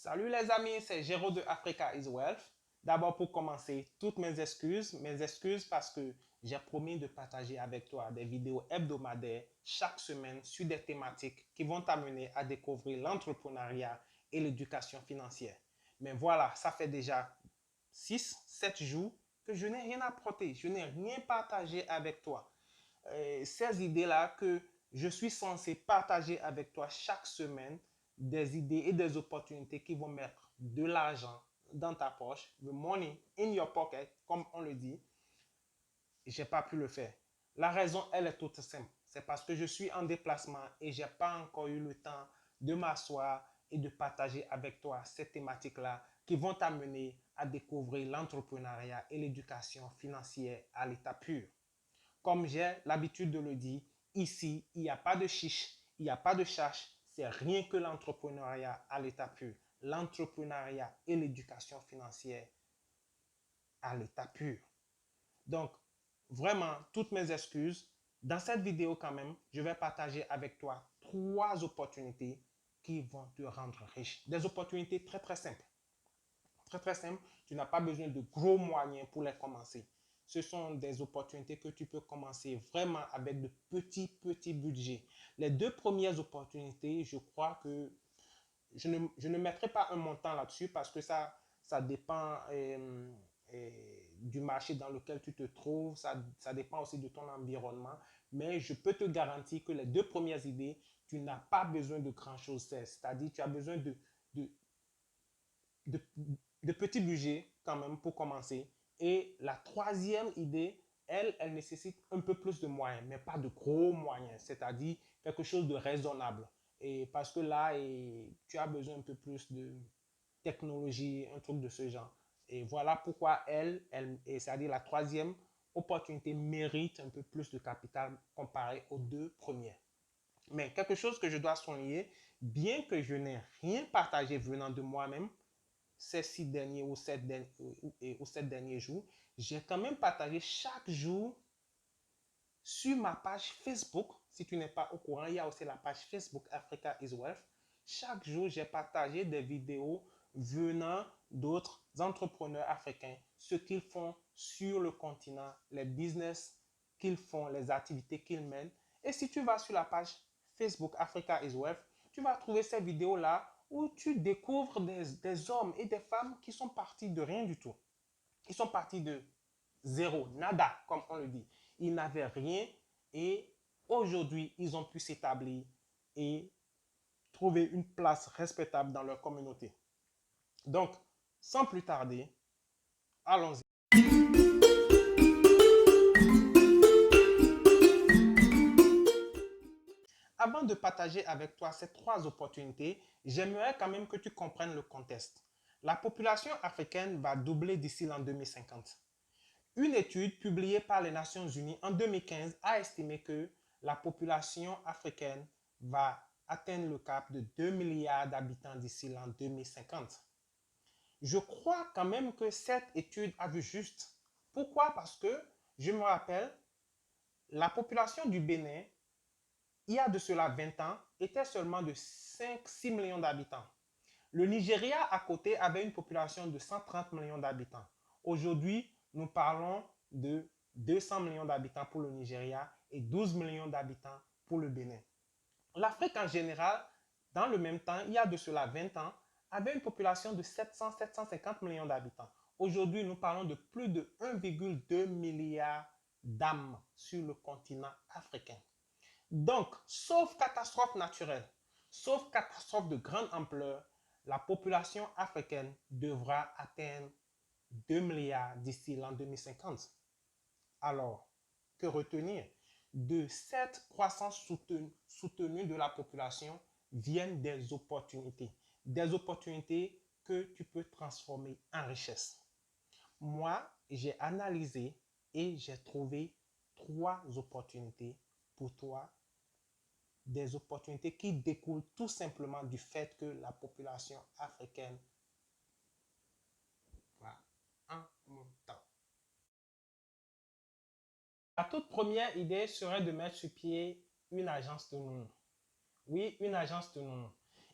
Salut les amis, c'est Géraud de Africa is Wealth. D'abord pour commencer, toutes mes excuses parce que j'ai promis de partager avec toi des vidéos hebdomadaires chaque semaine sur des thématiques qui vont t'amener à découvrir l'entrepreneuriat et l'éducation financière. Mais voilà, ça fait déjà 6-7 jours que je n'ai rien apporté, je n'ai rien partagé avec toi. Ces idées-là que je suis censé partager avec toi chaque semaine, des idées et des opportunités qui vont mettre de l'argent dans ta poche, the money in your pocket, comme on le dit, j'ai pas pu le faire. La raison, elle est toute simple. C'est parce que je suis en déplacement et j'ai pas encore eu le temps de m'asseoir et de partager avec toi ces thématiques-là qui vont t'amener à découvrir l'entrepreneuriat et l'éducation financière à l'état pur. Comme j'ai l'habitude de le dire, ici, il n'y a pas de chiche, il n'y a pas de chasse, c'est rien que l'entrepreneuriat à l'état pur. L'entrepreneuriat et l'éducation financière à l'état pur. Donc, vraiment, toutes mes excuses. Dans cette vidéo, quand même, je vais partager avec toi 3 opportunités qui vont te rendre riche. Des opportunités très, très simples. Très, très simples. Tu n'as pas besoin de gros moyens pour les commencer. Ce sont des opportunités que tu peux commencer vraiment avec de petits budgets. Les 2 premières opportunités, je crois que je ne mettrai pas un montant là-dessus parce que ça dépend du marché dans lequel tu te trouves, ça dépend aussi de ton environnement. Mais je peux te garantir que les 2 premières idées, tu n'as pas besoin de grand-chose. C'est-à-dire tu as besoin de, de, de petits budgets quand même pour commencer. Et la 3e idée, elle nécessite un peu plus de moyens, mais pas de gros moyens, c'est-à-dire quelque chose de raisonnable. Et parce que là, tu as besoin un peu plus de technologie, un truc de ce genre. Et voilà pourquoi c'est-à-dire la 3e opportunité mérite un peu plus de capital comparé aux 2 premières. Mais quelque chose que je dois souligner, bien que je n'ai rien partagé venant de moi-même, ces 6 derniers ou 7 derniers jours, j'ai quand même partagé chaque jour sur ma page Facebook. Si tu n'es pas au courant, il y a aussi la page Facebook Africa is Wealth. Chaque jour, j'ai partagé des vidéos venant d'autres entrepreneurs africains, ce qu'ils font sur le continent, les business qu'ils font, les activités qu'ils mènent. Et si tu vas sur la page Facebook Africa is Wealth, tu vas trouver ces vidéos-là où tu découvres des hommes et des femmes qui sont partis de rien du tout. Ils sont partis de zéro, nada, comme on le dit. Ils n'avaient rien et aujourd'hui, ils ont pu s'établir et trouver une place respectable dans leur communauté. Donc, sans plus tarder, allons-y. Avant de partager avec toi ces 3 opportunités, j'aimerais quand même que tu comprennes le contexte. La population africaine va doubler d'ici l'an 2050. Une étude publiée par les Nations Unies en 2015 a estimé que la population africaine va atteindre le cap de 2 milliards d'habitants d'ici l'an 2050. Je crois quand même que cette étude a vu juste. Pourquoi? Parce que, je me rappelle, la population du Bénin, il y a de cela 20 ans, était seulement de 5-6 millions d'habitants. Le Nigeria à côté avait une population de 130 millions d'habitants. Aujourd'hui, nous parlons de 200 millions d'habitants pour le Nigeria et 12 millions d'habitants pour le Bénin. L'Afrique en général, dans le même temps, il y a de cela 20 ans, avait une population de 700-750 millions d'habitants. Aujourd'hui, nous parlons de plus de 1,2 milliard d'âmes sur le continent africain. Donc, sauf catastrophe naturelle, sauf catastrophe de grande ampleur, la population africaine devra atteindre 2 milliards d'ici l'an 2050. Alors, que retenir? De cette croissance soutenue de la population viennent des opportunités. Des opportunités que tu peux transformer en richesse. Moi, j'ai analysé et j'ai trouvé 3 opportunités pour toi, des opportunités qui découlent tout simplement du fait que la population africaine va en montant. La toute première idée serait de mettre sur pied une agence de nounou. Oui, une agence de nounou.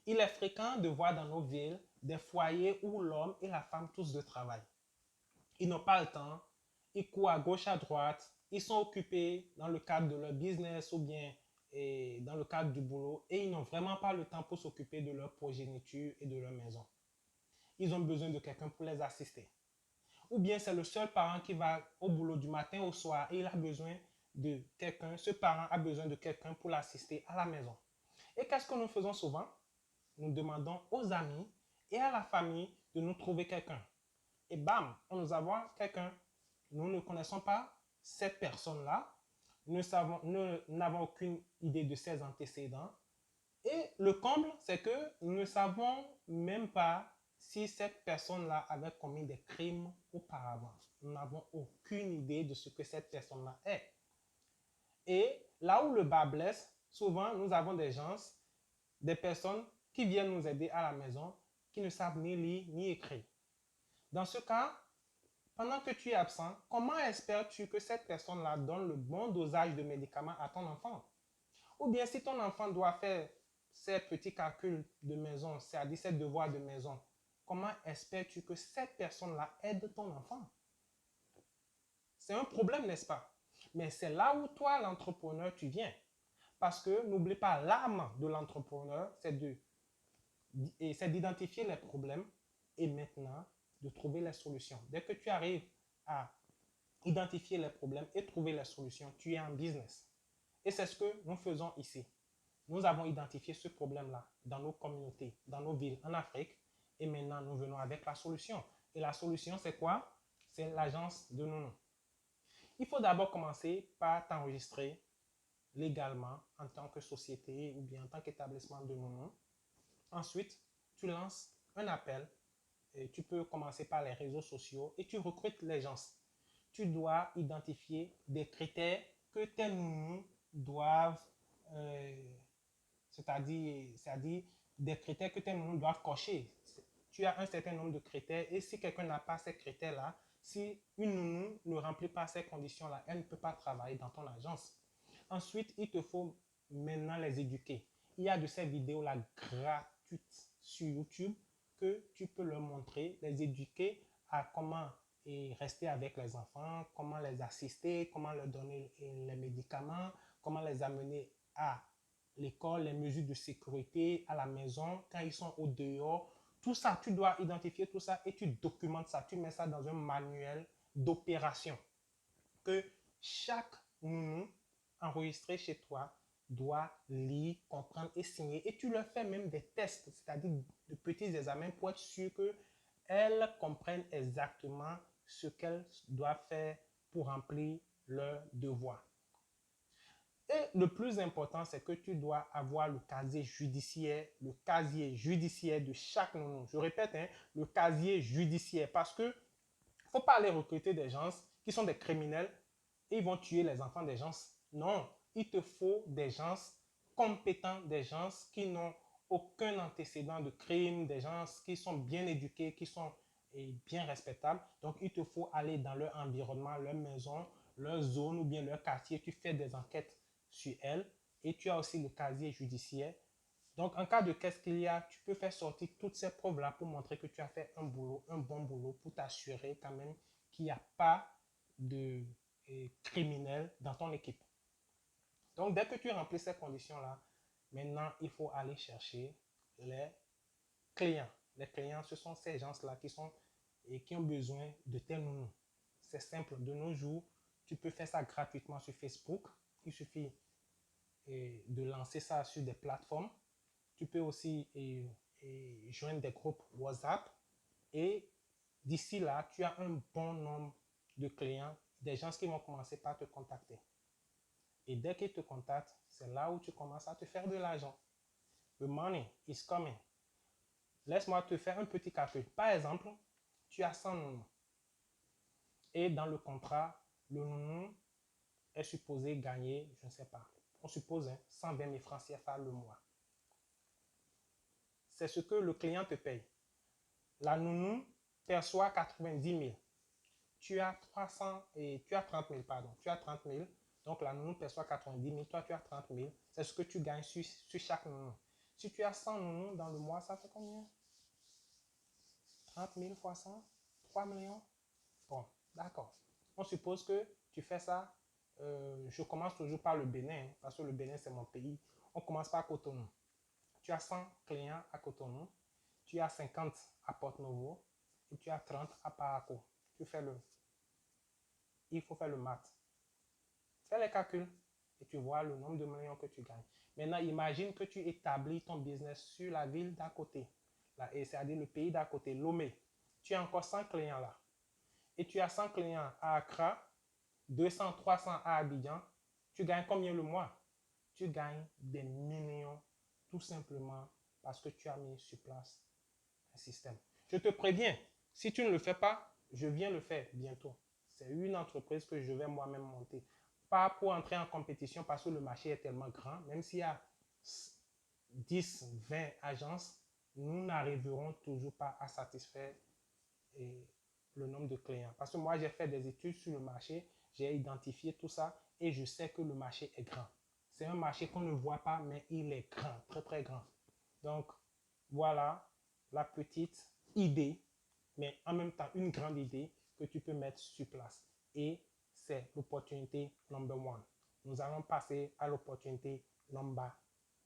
Il est fréquent de voir dans nos villes des foyers où l'homme et la femme tous deux travaillent. Ils n'ont pas le temps, ils courent à gauche, à droite, ils sont occupés dans le cadre de leur business ou bien dans le cadre du boulot et ils n'ont vraiment pas le temps pour s'occuper de leur progéniture et de leur maison. Ils ont besoin de quelqu'un pour les assister. Ou bien c'est le seul parent qui va au boulot du matin au soir et il a besoin de quelqu'un, ce parent a besoin de quelqu'un pour l'assister à la maison. Et qu'est-ce que nous faisons souvent? Nous demandons aux amis et à la famille de nous trouver quelqu'un. Et bam, on nous envoie quelqu'un. Nous ne connaissons pas cette personne-là. Nous n'avons aucune idée de ses antécédents. Et le comble, c'est que nous ne savons même pas si cette personne-là avait commis des crimes auparavant. Nous n'avons aucune idée de ce que cette personne-là est. Et là où le bas blesse, souvent nous avons des gens, des personnes qui viennent nous aider à la maison, qui ne savent ni lire ni écrire. Dans ce cas, pendant que tu es absent, comment espères-tu que cette personne-là donne le bon dosage de médicaments à ton enfant? Ou bien si ton enfant doit faire ses petits calculs de maison, c'est-à-dire ses devoirs de maison, comment espères-tu que cette personne-là aide ton enfant? C'est un problème, n'est-ce pas? Mais c'est là où toi, l'entrepreneur, tu viens. Parce que n'oublie pas, l'âme de l'entrepreneur, c'est d'identifier les problèmes et maintenant de trouver les solutions. Dès que tu arrives à identifier les problèmes et trouver les solutions, tu es en business. Et c'est ce que nous faisons ici. Nous avons identifié ce problème-là dans nos communautés, dans nos villes en Afrique. Et maintenant, nous venons avec la solution. Et la solution, c'est quoi? C'est l'agence de Nounou. Il faut d'abord commencer par t'enregistrer légalement en tant que société ou bien en tant qu'établissement de Nounou. Ensuite, tu lances un appel. Et tu peux commencer par les réseaux sociaux et tu recrutes les gens. Tu dois identifier des critères que tes nounous doivent, c'est-à-dire des critères que tes nounous doivent cocher. Tu as un certain nombre de critères et si quelqu'un n'a pas ces critères-là, si une nounou ne remplit pas ces conditions-là, elle ne peut pas travailler dans ton agence. Ensuite, il te faut maintenant les éduquer. Il y a de ces vidéos-là gratuites sur YouTube que tu peux leur montrer, les éduquer à comment rester avec les enfants, comment les assister, comment leur donner les médicaments, comment les amener à l'école, les mesures de sécurité à la maison, quand ils sont au dehors. Tout ça, tu dois identifier tout ça et tu documentes ça. Tu mets ça dans un manuel d'opération que chaque nounou enregistré chez toi doit lire, comprendre et signer. Et tu leur fais même des tests, c'est-à-dire de petits examens pour être sûr qu'elles comprennent exactement ce qu'elles doivent faire pour remplir leurs devoirs. Et le plus important, c'est que tu dois avoir le casier judiciaire de chaque nounou. Je répète, hein, le casier judiciaire, parce que faut pas aller recruter des gens qui sont des criminels et ils vont tuer les enfants des gens. Non, il te faut des gens compétents, des gens qui n'ont aucun antécédent de crime, des gens qui sont bien éduqués, qui sont bien respectables. Donc, il te faut aller dans leur environnement, leur maison, leur zone ou bien leur quartier. Tu fais des enquêtes sur elles et tu as aussi le casier judiciaire. Donc, en cas de qu'est-ce qu'il y a, tu peux faire sortir toutes ces preuves-là pour montrer que tu as fait un boulot, un bon boulot, pour t'assurer quand même qu'il n'y a pas de criminels dans ton équipe. Donc, dès que tu remplis ces conditions-là, maintenant, il faut aller chercher les clients. Les clients, ce sont ces gens-là qui ont besoin de tes nounous. C'est simple. De nos jours, tu peux faire ça gratuitement sur Facebook. Il suffit de lancer ça sur des plateformes. Tu peux aussi joindre des groupes WhatsApp. Et d'ici là, tu as un bon nombre de clients, des gens qui vont commencer par te contacter. Et dès qu'ils te contactent, c'est là où tu commences à te faire de l'argent. The money is coming. Laisse-moi te faire un petit calcul. Par exemple, tu as 100 nounous. Et dans le contrat, le nounou est supposé gagner, je ne sais pas, on suppose 120 000 francs CFA le mois. C'est ce que le client te paye. La nounou perçoit 90 000. Tu as 30 000, pardon. Tu as 30 000. Donc, la nounou perçoit 90 000. Toi, tu as 30 000. C'est ce que tu gagnes sur chaque nounou. Si tu as 100 nounous dans le mois, ça fait combien? 30 000 fois 100, 3 millions. Bon, d'accord. On suppose que tu fais ça. Je commence toujours par le Bénin, hein, parce que le Bénin, c'est mon pays. On commence par Cotonou. Tu as 100 clients à Cotonou, tu as 50 à Porto-Novo et tu as 30 à Paraco. Il faut faire le maths. Fais les calculs et tu vois le nombre de millions que tu gagnes. Maintenant, imagine que tu établis ton business sur la ville d'à côté, c'est-à-dire le pays d'à côté, Lomé. Tu as encore 100 clients là. Et tu as 100 clients à Accra, 200, 300 à Abidjan. Tu gagnes combien le mois? Tu gagnes des millions tout simplement parce que tu as mis sur place un système. Je te préviens, si tu ne le fais pas, je viens le faire bientôt. C'est une entreprise que je vais moi-même monter. Pas pour entrer en compétition parce que le marché est tellement grand, même s'il y a 10, 20 agences, nous n'arriverons toujours pas à satisfaire le nombre de clients. Parce que moi, j'ai fait des études sur le marché, j'ai identifié tout ça et je sais que le marché est grand. C'est un marché qu'on ne voit pas, mais il est grand, très très grand. Donc, voilà la petite idée, mais en même temps une grande idée que tu peux mettre sur place. Et c'est l'opportunité number one. Nous allons passer à l'opportunité number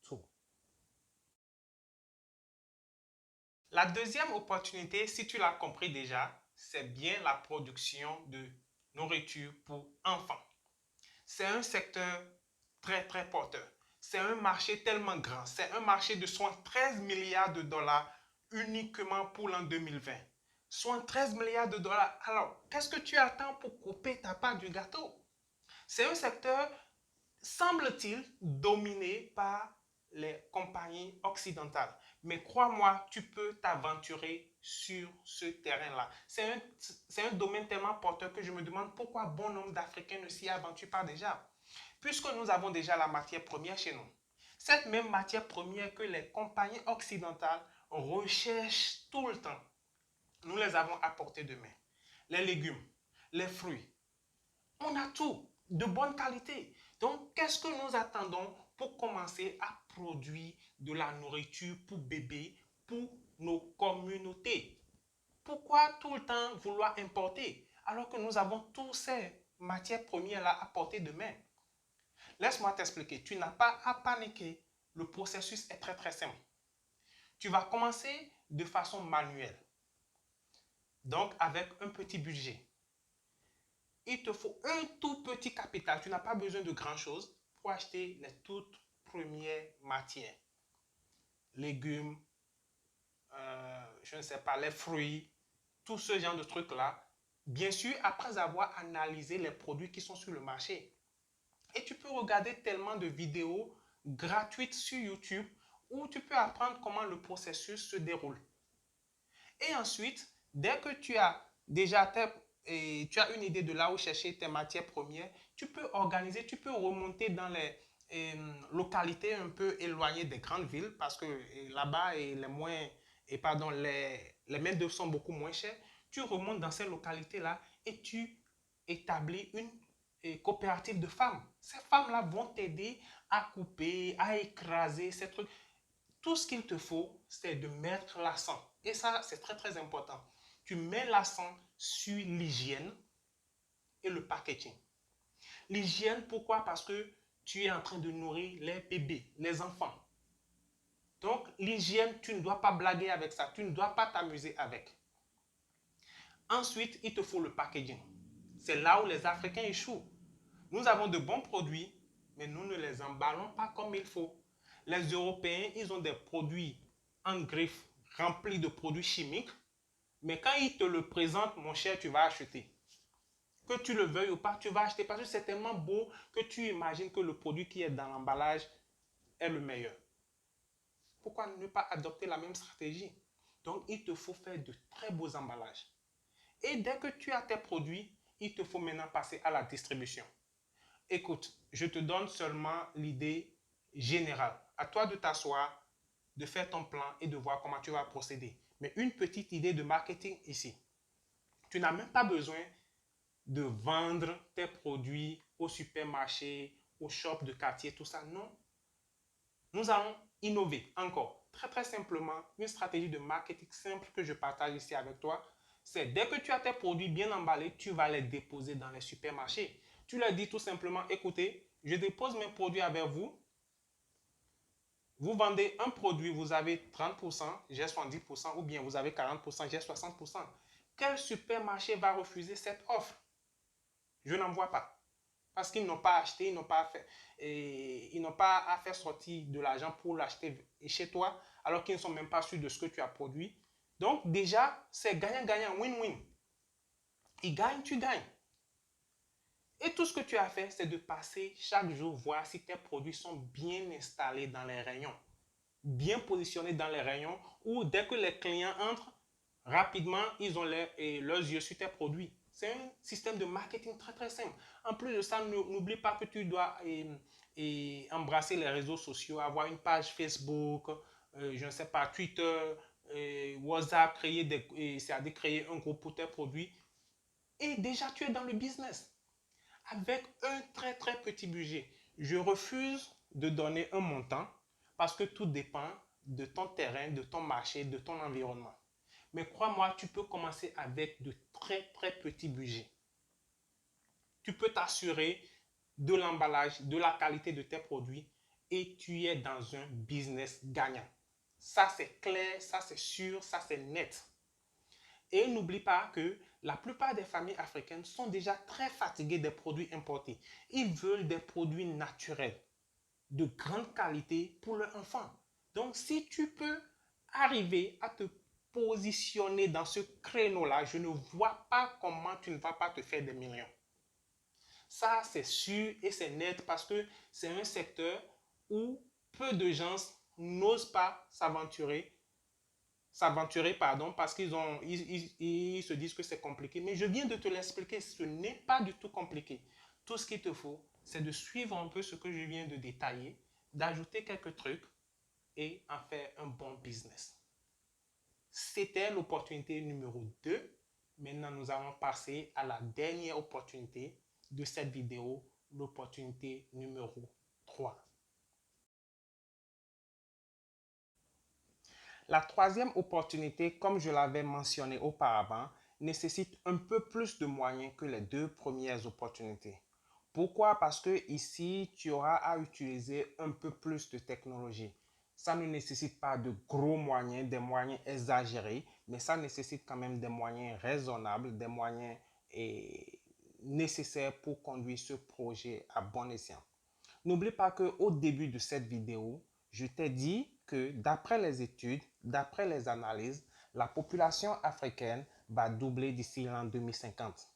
two. La deuxième opportunité, si tu l'as compris déjà, c'est bien la production de nourriture pour enfants. C'est un secteur très, très porteur. C'est un marché tellement grand. C'est un marché de 73 milliards de dollars uniquement pour l'an 2020. 73 milliards de dollars. Alors, qu'est-ce que tu attends pour couper ta part du gâteau? C'est un secteur, semble-t-il, dominé par les compagnies occidentales. Mais crois-moi, tu peux t'aventurer sur ce terrain-là. C'est un domaine tellement porteur que je me demande pourquoi bon nombre d'Africains ne s'y aventurent pas déjà. Puisque nous avons déjà la matière première chez nous. Cette même matière première que les compagnies occidentales recherchent tout le temps, nous les avons à portée de main. Les légumes, les fruits, on a tout de bonne qualité. Donc, qu'est-ce que nous attendons pour commencer à produire de la nourriture pour bébés, pour nos communautés? Pourquoi tout le temps vouloir importer alors que nous avons toutes ces matières premières-là à portée de main? Laisse-moi t'expliquer. Tu n'as pas à paniquer. Le processus est très très simple. Tu vas commencer de façon manuelle. Donc, avec un petit budget. Il te faut un tout petit capital. Tu n'as pas besoin de grand-chose pour acheter les toutes premières matières. Légumes, je ne sais pas, les fruits, tout ce genre de trucs-là. Bien sûr, après avoir analysé les produits qui sont sur le marché. Et tu peux regarder tellement de vidéos gratuites sur YouTube où tu peux apprendre comment le processus se déroule. Et ensuite, dès que tu as déjà tu as une idée de là où chercher tes matières premières, tu peux organiser, tu peux remonter dans les localités un peu éloignées des grandes villes parce que là-bas, les mains d'œuvre sont beaucoup moins chères. Tu remontes dans ces localités-là et tu établis une coopérative de femmes. Ces femmes-là vont t'aider à couper, à écraser ces trucs. Tout ce qu'il te faut, c'est de mettre l'accent. Et ça, c'est très, très important. Tu mets l'accent sur l'hygiène et le packaging. L'hygiène, pourquoi? Parce que tu es en train de nourrir les bébés, les enfants. Donc, l'hygiène, tu ne dois pas blaguer avec ça. Tu ne dois pas t'amuser avec. Ensuite, il te faut le packaging. C'est là où les Africains échouent. Nous avons de bons produits, mais nous ne les emballons pas comme il faut. Les Européens, ils ont des produits en griffe remplis de produits chimiques, mais quand ils te le présentent, mon cher, tu vas acheter. Que tu le veuilles ou pas, tu vas acheter parce que c'est tellement beau que tu imagines que le produit qui est dans l'emballage est le meilleur. Pourquoi ne pas adopter la même stratégie? Donc, il te faut faire de très beaux emballages. Et dès que tu as tes produits, il te faut maintenant passer à la distribution. Écoute, je te donne seulement l'idée générale. À toi de t'asseoir, de faire ton plan et de voir comment tu vas procéder. Mais une petite idée de marketing ici. Tu n'as même pas besoin de vendre tes produits au supermarché, au shop de quartier, tout ça. Non. Nous allons innover encore. très simplement, une stratégie de marketing simple que je partage ici avec toi, c'est dès que tu as tes produits bien emballés, tu vas les déposer dans les supermarchés. Tu leur dis tout simplement, écoutez, je dépose mes produits avec vous. Vous vendez un produit, vous avez 30%, j'ai 70%, ou bien vous avez 40%, j'ai 60%. Quel supermarché va refuser cette offre? Je n'en vois pas. Parce qu'ils n'ont pas acheté, ils n'ont pas à faire sortir de l'argent pour l'acheter chez toi, alors qu'ils ne sont même pas sûrs de ce que tu as produit. Donc déjà, c'est gagnant-gagnant, win-win. Ils gagnent, tu gagnes. Et tout ce que tu as fait, c'est de passer chaque jour, voir si tes produits sont bien installés dans les rayons, bien positionnés dans les rayons, où dès que les clients entrent, rapidement, ils ont leurs yeux sur tes produits. C'est un système de marketing très simple. En plus de ça, n'oublie pas que tu dois embrasser les réseaux sociaux, avoir une page Facebook, je ne sais pas, Twitter, WhatsApp, c'est-à-dire créer un groupe pour tes produits. Et déjà, tu es dans le business avec un très petit budget. Je refuse de donner un montant parce que tout dépend de ton terrain, de ton marché, de ton environnement. Mais crois-moi, tu peux commencer avec de très petits budgets. Tu peux t'assurer de l'emballage, de la qualité de tes produits et tu es dans un business gagnant. Ça, c'est clair, ça, c'est sûr, ça, c'est net. Et n'oublie pas que la plupart des familles africaines sont déjà très fatiguées des produits importés. Ils veulent des produits naturels, de grande qualité pour leurs enfants. Donc, si tu peux arriver à te positionner dans ce créneau-là, je ne vois pas comment tu ne vas pas te faire des millions. Ça, c'est sûr et c'est net parce que c'est un secteur où peu de gens n'osent pas s'aventurer parce ils se disent que c'est compliqué. Mais je viens de te l'expliquer, ce n'est pas du tout compliqué. Tout ce qu'il te faut, c'est de suivre un peu ce que je viens de détailler, d'ajouter quelques trucs et en faire un bon business. C'était l'opportunité numéro 2. Maintenant, nous allons passer à la dernière opportunité de cette vidéo, l'opportunité numéro 3. La troisième opportunité, comme je l'avais mentionné auparavant, nécessite un peu plus de moyens que les deux premières opportunités. Pourquoi? Parce que ici, tu auras à utiliser un peu plus de technologie. Ça ne nécessite pas de gros moyens, des moyens exagérés, mais ça nécessite quand même des moyens raisonnables, des moyens nécessaires pour conduire ce projet à bon escient. N'oublie pas qu'au début de cette vidéo, je t'ai dit que d'après les études, d'après les analyses, la population africaine va doubler d'ici l'an 2050.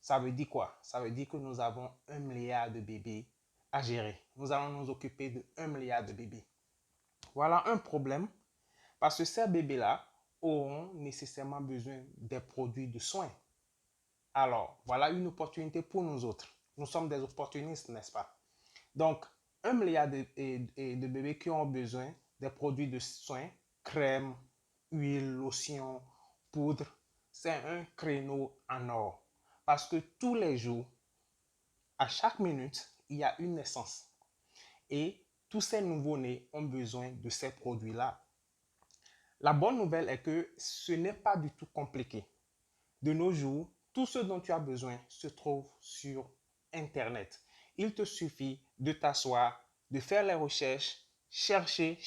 Ça veut dire quoi? Ça veut dire que nous avons 1 milliard de bébés à gérer. Nous allons nous occuper de 1 milliard de bébés. Voilà un problème parce que ces bébés-là auront nécessairement besoin des produits de soins. Alors, voilà une opportunité pour nous autres. Nous sommes des opportunistes, n'est-ce pas? Donc, 1 milliard de bébés qui ont besoin des produits de soins, crème, huile, lotion, poudre, c'est un créneau en or. Parce que tous les jours, à chaque minute, il y a une naissance. Et tous ces nouveaux-nés ont besoin de ces produits-là. La bonne nouvelle est que ce n'est pas du tout compliqué. De nos jours, tout ce dont tu as besoin se trouve sur Internet. Il te suffit de t'asseoir, de faire les recherches, chercher,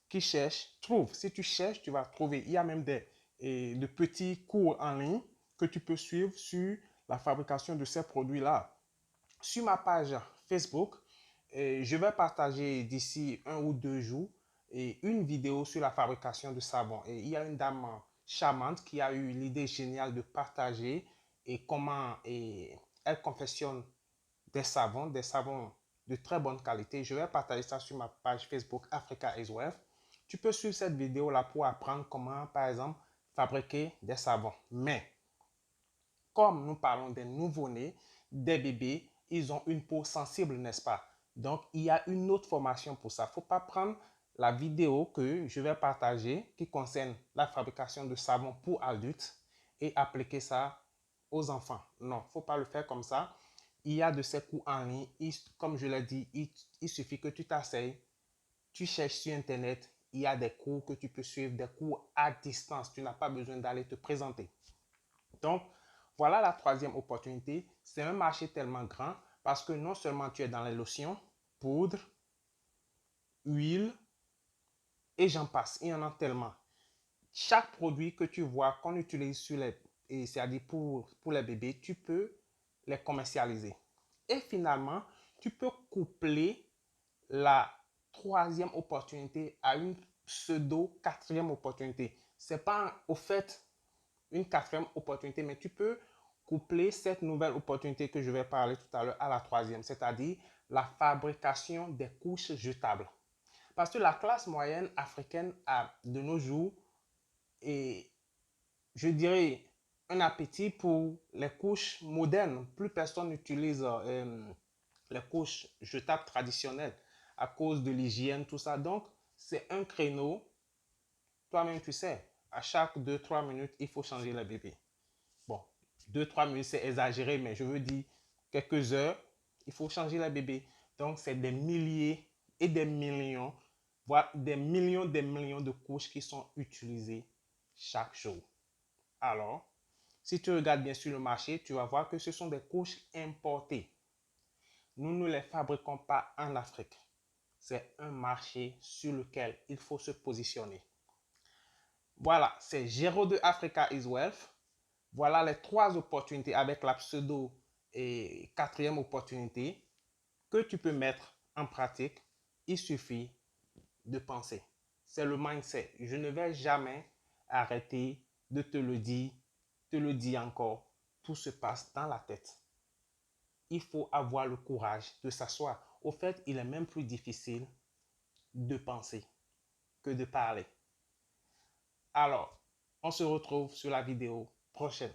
qui cherche, trouve. Si tu cherches, tu vas trouver. Il y a même de petits cours en ligne que tu peux suivre sur la fabrication de ces produits-là. Sur ma page Facebook, je vais partager d'ici 1 ou 2 jours une vidéo sur la fabrication de savon. Et il y a une dame charmante qui a eu l'idée géniale de partager comment elle confectionne des savons de très bonne qualité. Je vais partager ça sur ma page Facebook Africa is Wealth. Tu peux suivre cette vidéo-là pour apprendre comment, par exemple, fabriquer des savons. Mais, comme nous parlons des nouveau-nés, des bébés, ils ont une peau sensible, n'est-ce pas? Donc, il y a une autre formation pour ça. Il ne faut pas prendre la vidéo que je vais partager qui concerne la fabrication de savon pour adultes et appliquer ça aux enfants. Non, il ne faut pas le faire comme ça. Il y a de ces cours en ligne. Comme je l'ai dit, il suffit que tu t'asseyes, tu cherches sur Internet, il y a des cours que tu peux suivre, des cours à distance. Tu n'as pas besoin d'aller te présenter. Donc, voilà la troisième opportunité. C'est un marché tellement grand parce que non seulement tu es dans les lotions, poudre, huile et j'en passe. Il y en a tellement. Chaque produit que tu vois qu'on utilise sur c'est-à-dire pour les bébés, tu peux les commercialiser. Et finalement, tu peux coupler la troisième opportunité à une pseudo quatrième opportunité. C'est pas au fait une quatrième opportunité, mais tu peux coupler cette nouvelle opportunité que je vais parler tout à l'heure à la troisième, c'est-à-dire la fabrication des couches jetables. Parce que la classe moyenne africaine a de nos jours, et je dirais, un appétit pour les couches modernes. Plus personne n'utilise les couches jetables traditionnelles à cause de l'hygiène, tout ça. Donc, c'est un créneau. Toi-même, tu sais, à chaque 2-3 minutes, il faut changer le bébé. Bon, 2-3 minutes, c'est exagéré, mais je veux dire quelques heures, il faut changer le bébé. Donc, c'est des milliers et des millions, voire des millions de couches qui sont utilisées chaque jour. Alors, si tu regardes bien sur le marché, tu vas voir que ce sont des couches importées. Nous ne les fabriquons pas en Afrique. C'est un marché sur lequel il faut se positionner. Voilà, c'est Gero de Africa is Wealth. Voilà les trois opportunités avec la pseudo et quatrième opportunité que tu peux mettre en pratique. Il suffit de penser. C'est le mindset. Je ne vais jamais arrêter de te le dire encore. Tout se passe dans la tête. Il faut avoir le courage de s'asseoir. Au fait, il est même plus difficile de penser que de parler. Alors, on se retrouve sur la vidéo prochaine.